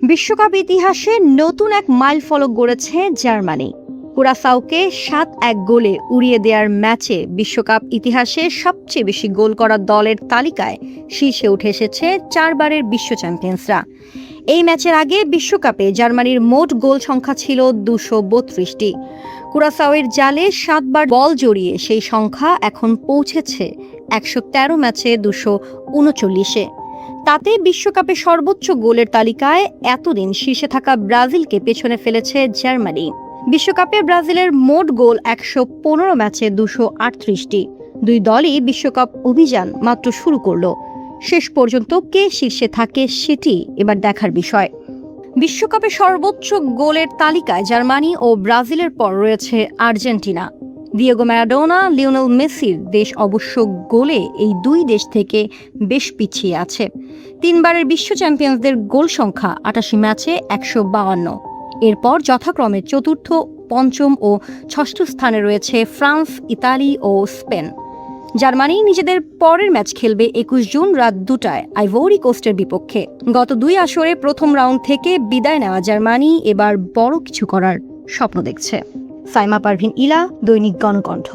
বিশ্বকাপ ইতিহাসে নতুন এক মাইলফলক গড়েছে জার্মানি। কুরাসাওকে ৭-১ গোলে উড়িয়ে দেওয়ার ম্যাচে বিশ্বকাপ ইতিহাসে সবচেয়ে বেশি গোল করা দলের তালিকায় শীর্ষে উঠে এসেছে ৪ বারের বিশ্ব চ্যাম্পিয়ন্সরা। এই ম্যাচের আগে বিশ্বকাপে জার্মানির মোট গোল সংখ্যা ছিল ২৩২টি। কুরাসাওয়ের জালে ৭ বার বল জড়িয়ে সেই সংখ্যা এখন পৌঁছেছে ১১৩ ম্যাচে ২৩৯-এ। তাতে বিশ্বকাপে সর্বোচ্চ গোলের তালিকায় এতদিন শীর্ষে থাকা ব্রাজিলকে পেছনে ফেলেছে জার্মানি। বিশ্বকাপে ব্রাজিলের মোট গোল ১১৫ ম্যাচে ২৩৮টি। দুই দলই বিশ্বকাপ অভিযান মাত্র শুরু করল। শেষ পর্যন্ত কে শীর্ষে থাকে সেটি এবার দেখার বিষয়। বিশ্বকাপে সর্বোচ্চ গোলের তালিকায় জার্মানি ও ব্রাজিলের পর রয়েছে আর্জেন্টিনা। দিয়েগো ম্যারাডোনা, লিওনেল মেসির দেশ অবশ্য গোলে এই দুই দেশ থেকে বেশ পিছিয়ে আছে। ৩ বারের বিশ্ব চ্যাম্পিয়নসদের গোল সংখ্যা ৮৮ ম্যাচে ১৫২। এরপর যথাক্রমে চতুর্থ, পঞ্চম ও ষষ্ঠ স্থানে রয়েছে ফ্রান্স, ইতালি ও স্পেন। জার্মানি নিজেদের পরের ম্যাচ খেলবে ২১ জুন রাত ২টায় আইভরি কোস্টের বিপক্ষে। গত ২ আসরে প্রথম রাউন্ড থেকে বিদায় নেওয়া জার্মানি এবার বড় কিছু করার স্বপ্ন দেখছে। সাইমা পারভিন ইলা, দৈনিক গণকণ্ঠ।